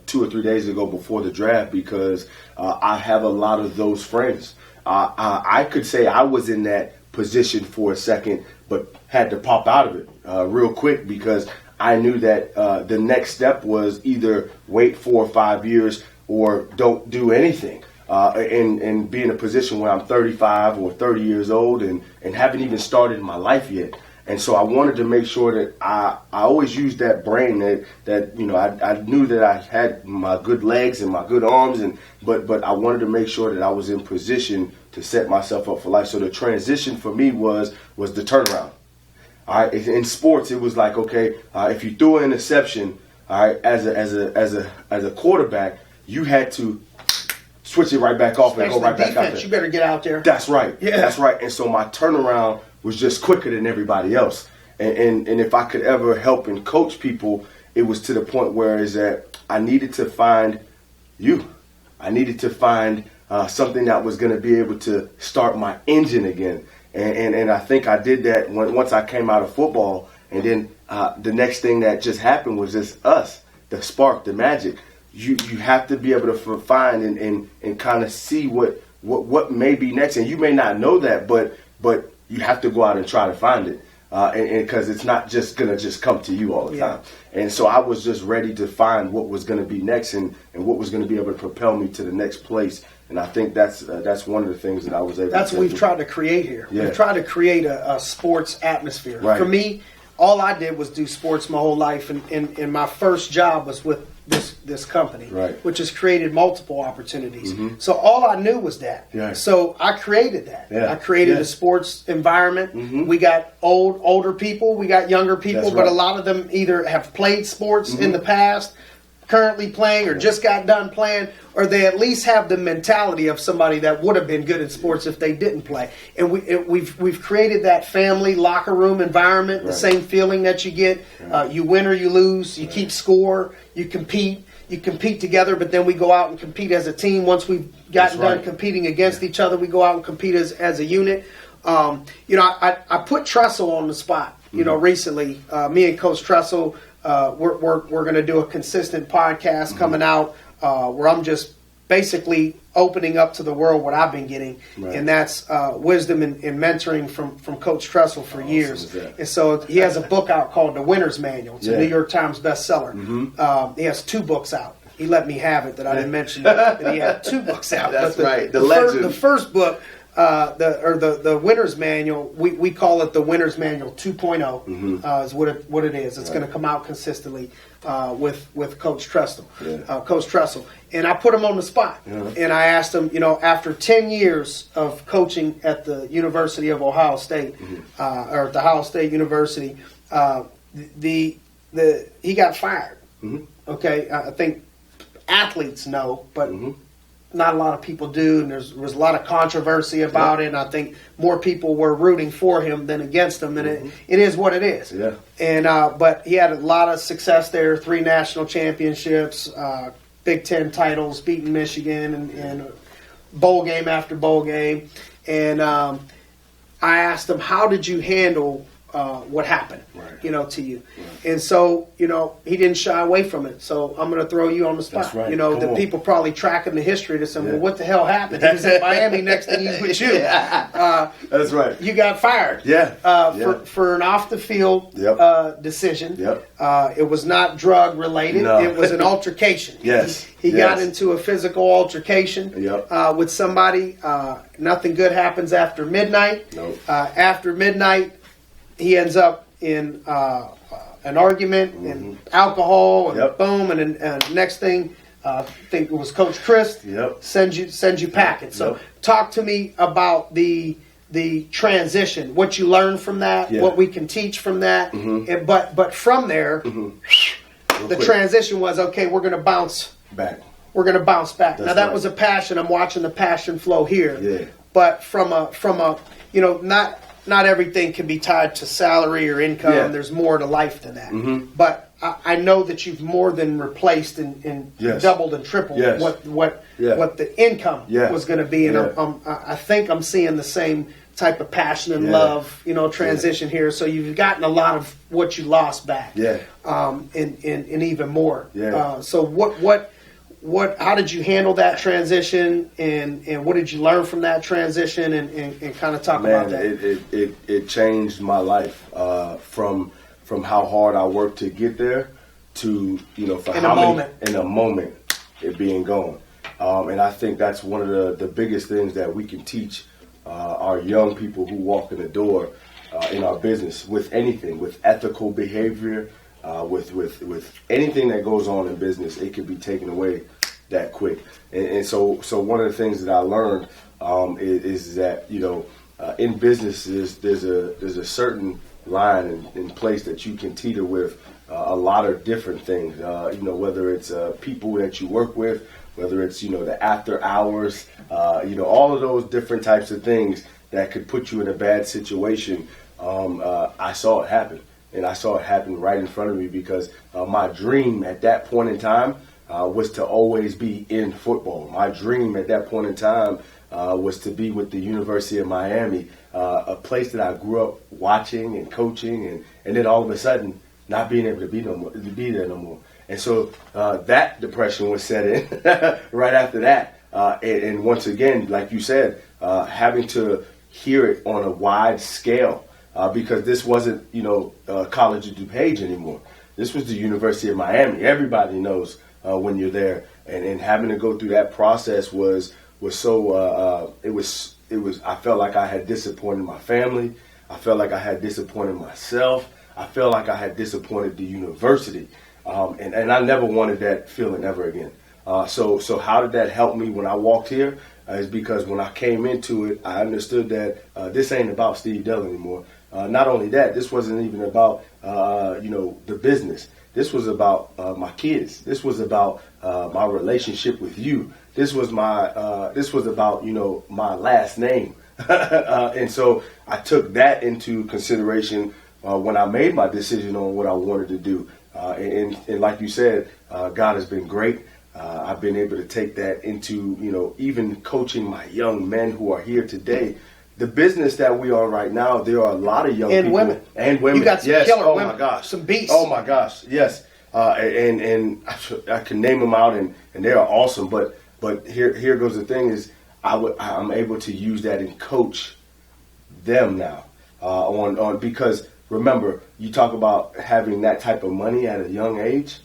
2 or 3 days ago before the draft because I have a lot of those friends. I could say I was in that position for a second, but had to pop out of it real quick because I knew that the next step was either wait 4 or 5 years or don't do anything, and be in a position where I'm 35 or 30 years old and haven't even started my life yet. And so I wanted to make sure that I always used that brain that I knew that I had my good legs and my good arms, but I wanted to make sure that I was in position to set myself up for life. So the transition for me was the turnaround. All right, in sports it was like, okay, if you threw an interception, all right, as a quarterback, you had to switch it right back off and go right back out there. You better get out there. That's right. Yeah. That's right. And so my turnaround was just quicker than everybody else. And if I could ever help and coach people, it was to the point where is that I needed to find you. I needed to find something that was going to be able to start my engine again. And I think I did that once I came out of football. And then the next thing that just happened was just us, the spark, the magic. You have to be able to find and kind of see what may be next. And you may not know that, but you have to go out and try to find it. And because it's not just going to just come to you all the time. And so I was just ready to find what was going to be next and what was going to be able to propel me to the next place. And I think that's one of the things that I was able to do. That's what we've tried to create here. Yeah. We've tried to create a sports atmosphere. Right. For me, all I did was do sports my whole life. And my first job was with this company, right, which has created multiple opportunities. Mm-hmm. So all I knew was that. Yeah. So I created that. Yeah. I created a sports environment. Mm-hmm. We got older people, we got younger people, but a lot of them either have played sports in the past, currently playing, or just got done playing, or they at least have the mentality of somebody that would have been good in sports if they didn't play. And we've created that family locker room environment, the same feeling that you get. You win or you lose, you keep score, you compete together, but then we go out and compete as a team. Once we've gotten done competing against each other, we go out and compete as a unit. I put Tressel on the spot, recently. Me and Coach Tressel, we're going to do a consistent podcast coming out where I'm just basically opening up to the world what I've been getting, and that's wisdom and mentoring from Coach Tressel for years. And so he has a book out called The Winner's Manual. It's a New York Times bestseller. He has 2 books out. He let me have it that I didn't mention that he had 2 books out. That's right. The first book, the Winner's Manual, we call it the Winner's Manual 2.0 is what it is. It's going to come out consistently with Coach Tressel. Coach Tressel. And I put him on the spot. And I asked him, after 10 years of coaching at the University of Ohio State, or at the Ohio State University, he got fired. Okay, I think athletes know, but not a lot of people do, and there was a lot of controversy about it, and I think more people were rooting for him than against him, and it is what it is. And but he had a lot of success there, 3 national championships, Big Ten titles, beating Michigan, and bowl game after bowl game. And I asked him, how did you handle what happened, to you? And so, he didn't shy away from it. So I'm going to throw you on the spot. That's right. The people probably tracking the history to say, well, what the hell happened? He was in Miami next thing he's with you. That's right. You got fired. For an off the field decision. It was not drug related. No. It was an altercation. He got into a physical altercation with somebody. Nothing good happens after midnight. After midnight, he ends up in an argument and alcohol and boom, and next thing, I think it was Coach Chris sends you packing. So talk to me about the transition, what you learned from that, what we can teach from that. But from there, the transition was, okay, we're going to bounce back. We're going to bounce back. Now that was a passion. I'm watching the passion flow here. But from a not everything can be tied to salary or income. There's more to life than that. But I know that you've more than replaced and doubled and tripled what the income was going to be. And I think I'm seeing the same type of passion and love, transition here. So you've gotten a lot of what you lost back, and even more. So how did you handle that transition, and what did you learn from that transition, and kind of talk about that? It changed my life from how hard I worked to get there to in a moment it being gone. And I think that's one of the biggest things that we can teach our young people who walk in the door in our business with anything, with ethical behavior, with anything that goes on in business. It can be taken away that quick. And so one of the things that I learned is that in businesses there's a certain line in place that you can teeter with a lot of different things. Whether it's people that you work with, whether it's the after hours, all of those different types of things that could put you in a bad situation. I saw it happen, and I saw it happen right in front of me because my dream at that point in time was to always be in football. My dream at that point in time was to be with the University of Miami, a place that I grew up watching and coaching, and then all of a sudden not being able to be there no more. And so that depression was set in right after that. And once again, like you said, having to hear it on a wide scale because this wasn't, College of DuPage anymore. This was the University of Miami. Everybody knows when you're there, and having to go through that process was so. It was. I felt like I had disappointed my family. I felt like I had disappointed myself. I felt like I had disappointed the university, and I never wanted that feeling ever again. So how did that help me when I walked here? Is because when I came into it, I understood that this ain't about Steve Dell anymore. Not only that, this wasn't even about the business. This was about my kids. This was about my relationship with you. This was about my last name. And so I took that into consideration when I made my decision on what I wanted to do. And like you said, God has been great. I've been able to take that into even coaching my young men who are here today. the business that we are right now, there are a lot of young and people women. and women. You got some yes. killer Oh women. my gosh. Some beasts. Oh my gosh. Yes. And I can name them out, and they are awesome. But here goes the thing: is I'm able to use that and coach them now on because remember, you talk about having that type of money at a young age.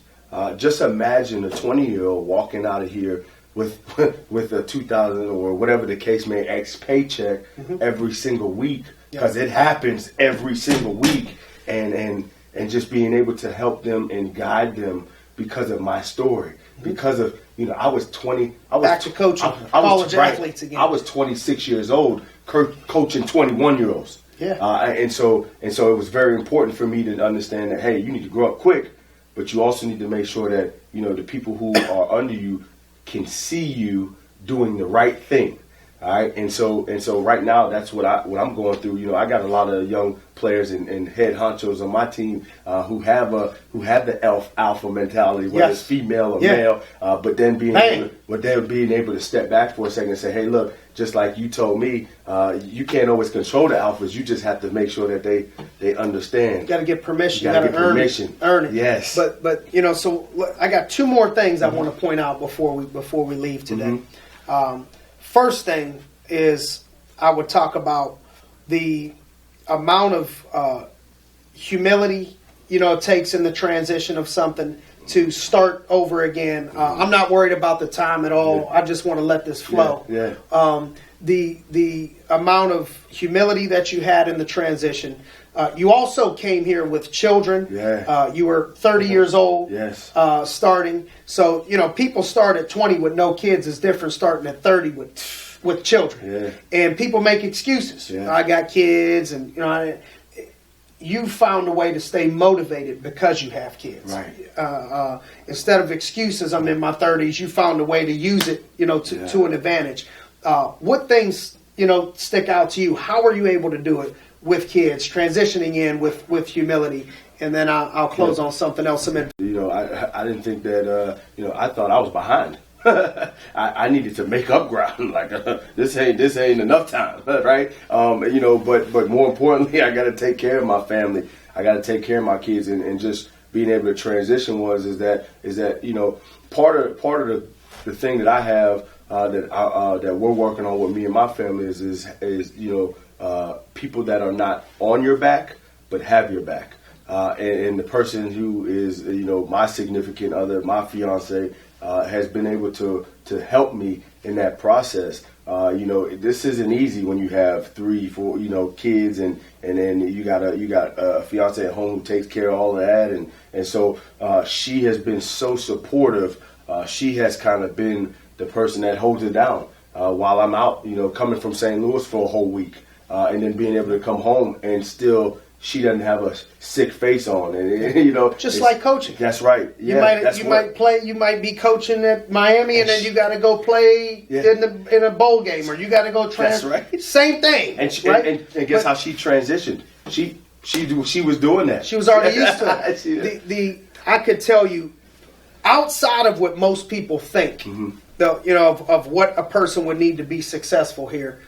Just imagine a 20-year-old walking out of here with a 2,000 or whatever the case may X paycheck every single week, because it happens every single week, and just being able to help them and guide them because of my story, because of I was 20. I was back to coaching college athletes again. I was 26 years old coaching 21-year-olds. Yeah. And so it was very important for me to understand that, hey, you need to grow up quick, but you also need to make sure that the people who are under you can see you doing the right thing. All right, and so right now that's what I'm going through. I got a lot of young players and head honchos on my team who have the alpha mentality, whether it's female or male. But then being able to step back for a second and say, hey, look, just like you told me, you can't always control the alphas. You just have to make sure that they understand. You got to get permission. You got to get permission. Earn it. Yes. But so look, I got two more things I want to point out before we leave today. First thing is I would talk about the amount of humility, it takes in the transition of something to start over again. I'm not worried about the time at all. I just want to let this flow. The amount of humility that you had in the transition. You also came here with children. You were 30 years old starting. So, people start at 20 with no kids is different starting at 30 with children. And people make excuses. I got kids, and, you found a way to stay motivated because you have kids. Right. Instead of excuses, I'm in my 30s, you found a way to use it, to an advantage. What things, stick out to you? How are you able to do it with kids, transitioning in with humility? And then I'll close on something else. I didn't think that, I thought I was behind. I needed to make up ground. Like this ain't enough time, right? But more importantly, I got to take care of my family. I got to take care of my kids, and just being able to transition is that part of the thing that I have that we're working on with me and my family is people that are not on your back but have your back, and the person who is my significant other, my fiance, has been able to help me in that process. This isn't easy when you have 3-4 kids, and then you got a fiance at home who takes care of all of that, and so she has been so supportive. She has kind of been the person that holds it down while I'm out, coming from St. Louis for a whole week, and then being able to come home and still she doesn't have a sick face on, and just like coaching. That's right. Yeah, you might be coaching at Miami, and then you got to go play in a bowl game, or you got to go That's right. Same thing. And guess how she transitioned? She was doing that. She was already used to it. I could tell you, outside of what most people think, of what a person would need to be successful here,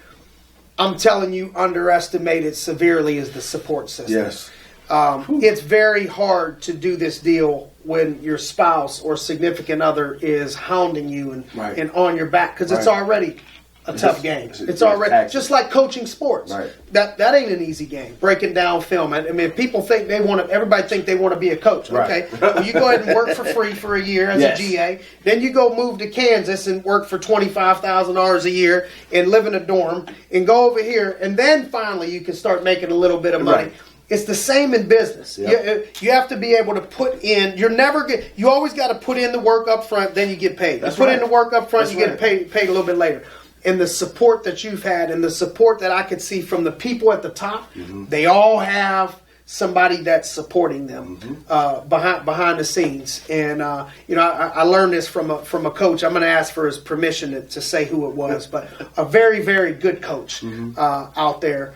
I'm telling you, underestimated severely is the support system. Yes. It's very hard to do this deal when your spouse or significant other is hounding you and on your back, because it's already a tough game. It's already just like coaching sports. Right. That ain't an easy game. Breaking down film. I mean, people think everybody think they want to be a coach. Okay, well, you go ahead and work for free for a year as a GA. Then you go move to Kansas and work for $25,000 a year and live in a dorm and go over here, and then finally you can start making a little bit of money. Right. It's the same in business. Yep. You have to be able to put in. You always got to put in the work up front, then you get paid. You put in the work up front, you get paid a little bit later. And the support that you've had, and the support that I could see from the people at the top, they all have somebody that's supporting them behind the scenes. And I learned this from a coach. I'm going to ask for his permission to say who it was, but a very, very good coach out there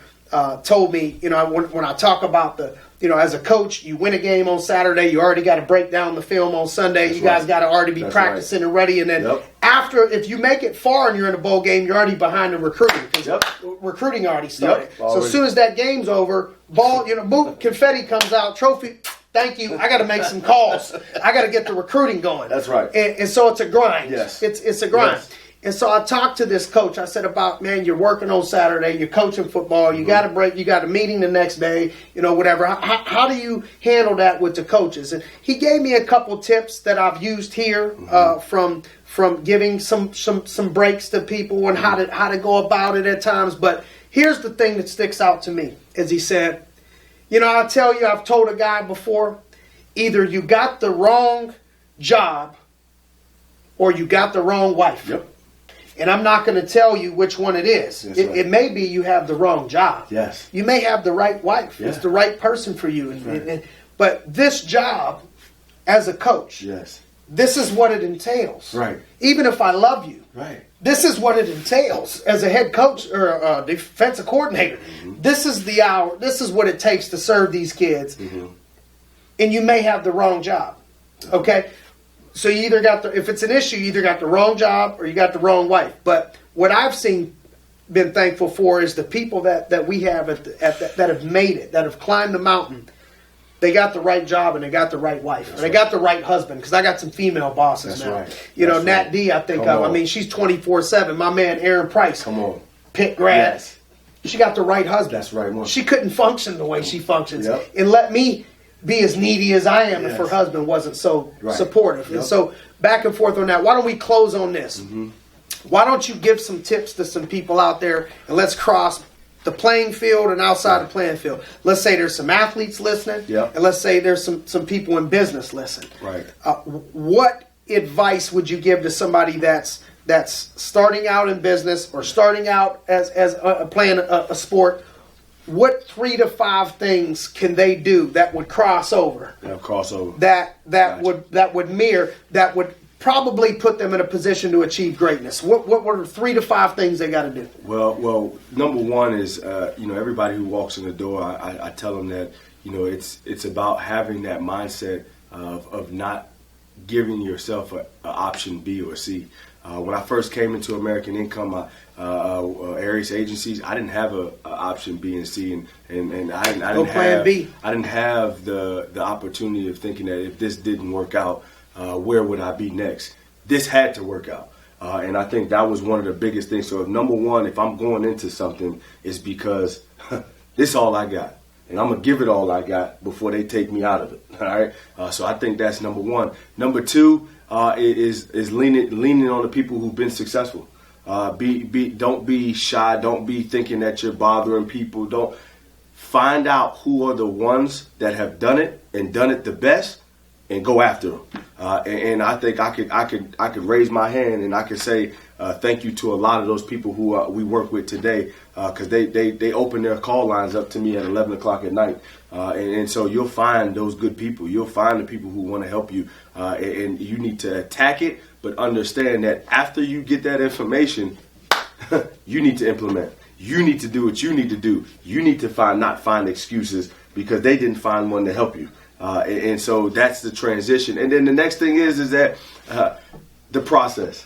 told me, when I talk about as a coach, you win a game on Saturday, you already got to break down the film on Sunday. You guys got to already be practicing and ready, and then after if you make it far and you're in a bowl game, you're already behind in recruiting because recruiting already started. So as soon as that game's over, ball, boom, confetti comes out, trophy. Thank you. I got to make some calls. I got to get the recruiting going. That's right. And so it's a grind. Yes. It's a grind. Yes. And so I talked to this coach. I said about, man, you're working on Saturday. You're coaching football. You got a break. You got a meeting the next day, whatever. How do you handle that with the coaches? And he gave me a couple tips that I've used here from giving some breaks to people and how to go about it at times. But here's the thing that sticks out to me, as he said, I'll tell you, I've told a guy before, either you got the wrong job or you got the wrong wife. Yep. And I'm not going to tell you which one it is. It may be you have the wrong job. Yes. You may have the right wife. Yeah. It's the right person for you. But this job as a coach, yes, this is what it entails. Right. Even if I love you, right, this is what it entails as a head coach or a defensive coordinator. Mm-hmm. This is the hour. This is what it takes to serve these kids. Mm-hmm. And you may have the wrong job. Okay? So you either if it's an issue, you either got the wrong job or you got the wrong wife. But what I've been thankful for is the people that we have that have made it, that have climbed the mountain. They got the right job and they got the right wife. And they got the right husband, because I got some female bosses now. Right. Nat D, I think of. I mean, she's 24/7. My man, Aaron Price. Come on. Pitt grad. Yes. She got the right husband. That's right, man. She couldn't function the way she functions. Yep. And let me be as needy as I am if her husband wasn't so supportive. Yep. And so back and forth on that. Why don't we close on this? Mm-hmm. Why don't you give some tips to some people out there, and let's cross the playing field and outside the playing field. Let's say there's some athletes listening, and let's say there's some people in business listening. Right. What advice would you give to somebody that's starting out in business or starting out as playing a sport? What 3 to 5 things can they do that would cross over? Yeah, crossover. That would mirror, that would probably put them in a position to achieve greatness. What were 3 to 5 things they got to do? Well, number one is everybody who walks in the door, I tell them that it's about having that mindset of not giving yourself an option B or C. When I first came into American Income, Arias agencies, I didn't have a option B and C, and I didn't plan B. I didn't have the opportunity of thinking that if this didn't work out, where would I be next? This had to work out. And I think that was one of the biggest things. So number one, if I'm going into something, it's because this is all I got. And I'm going to give it all I got before they take me out of it. All right. So I think that's number one. Number two is leaning on the people who've been successful. Don't be shy. Don't be thinking that you're bothering people. Don't find out who are the ones that have done it and done it the best, and go after them. And I think I could raise my hand and I could say thank you to a lot of those people who we work with today, because they open their call lines up to me at 11 o'clock at night. And so you'll find those good people. You'll find the people who want to help you. And you need to attack it, but understand that after you get that information, you need to implement. You need to do what you need to do. You need to not find excuses because they didn't find one to help you. And so that's the transition. And then the next thing is that the process.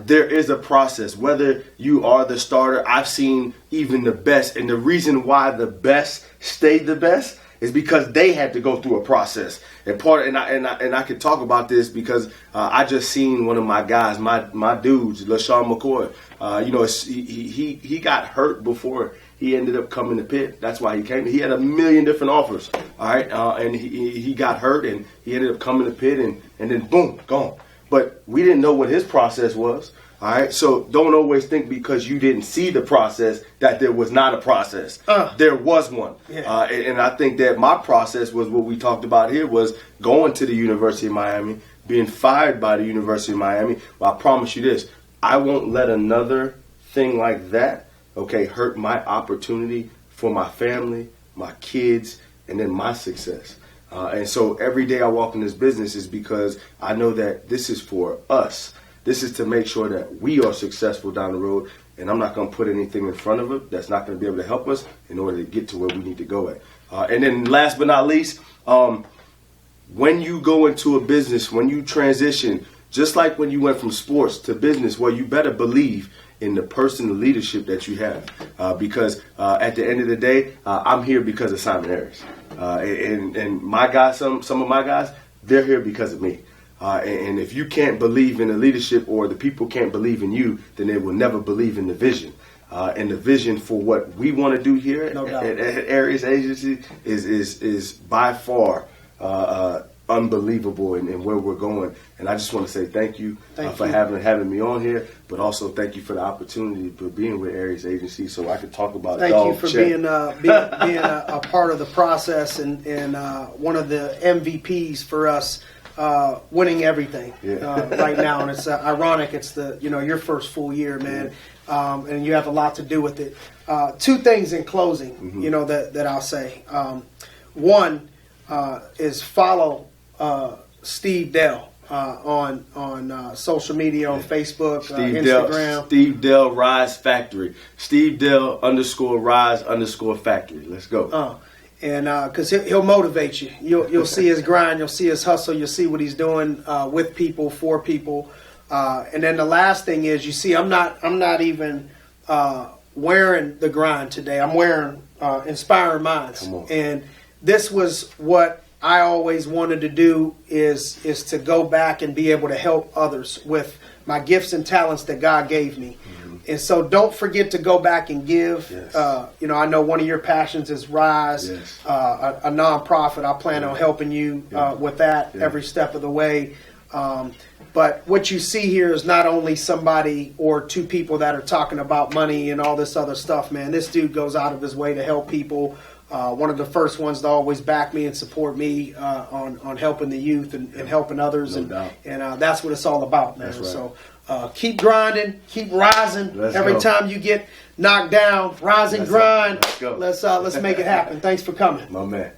There is a process. Whether you are the starter, I've seen even the best. And the reason why the best stayed the best is because they had to go through a process. And I could talk about this because I just seen one of my guys, my dudes, LaShawn McCoy. He got hurt before he ended up coming to Pitt. That's why he came. He had a million different offers. All right, and he got hurt and he ended up coming to Pitt and then boom, gone. But we didn't know what his process was. All right, so don't always think because you didn't see the process that there was not a process. There was one. Yeah. And I think that my process was what we talked about here, was going to the University of Miami, being fired by the University of Miami. Well, I promise you this, I won't let another thing like that, hurt my opportunity for my family, my kids, and then my success. And so every day I walk in this business is because I know that this is for us. This is to make sure that we are successful down the road, and I'm not going to put anything in front of it that's not going to be able to help us in order to get to where we need to go at. And then last but not least, when you go into a business, when you transition, Just like when you went from sports to business, well, you better believe in the personal leadership that you have, because at the end of the day, I'm here because of Simon Arias, and my guys, some of my guys, they're here because of me. And if you can't believe in the leadership, or the people can't believe in you, then they will never believe in the vision. And the vision for what we want to do here at Arias Agency is by far unbelievable in where we're going. And I just want to say thank you for having me on here, but also thank you for the opportunity for being with Arias Agency so I could talk about Thank you for being a part of the process and one of the MVPs for us winning everything right now. And it's ironic. It's your first full year, man, and you have a lot to do with it. Two things in closing, that I'll say. One is follow Steve Dell on social media, on Facebook, Instagram. Steve Dell Rise Factory. Steve Dell _Rise_Factory. Let's go. And because he'll motivate you. You'll see his grind. You'll see his hustle. You'll see what he's doing with people, for people. And then the last thing is, you see, I'm not even wearing the grind today. I'm wearing Inspiring Minds. And this was what I always wanted to do, is to go back and be able to help others with my gifts and talents that God gave me. And so don't forget to go back and give. Yes. I know one of your passions is Rise, a nonprofit. I plan on helping you with that every step of the way. But what you see here is not only somebody or two people that are talking about money and all this other stuff, man. This dude goes out of his way to help people. One of the first ones to always back me and support me on helping the youth and helping others. And that's what it's all about, man. Right. So keep grinding, keep rising. Every time you get knocked down, rise and grind. Let's make it happen. Thanks for coming. My man.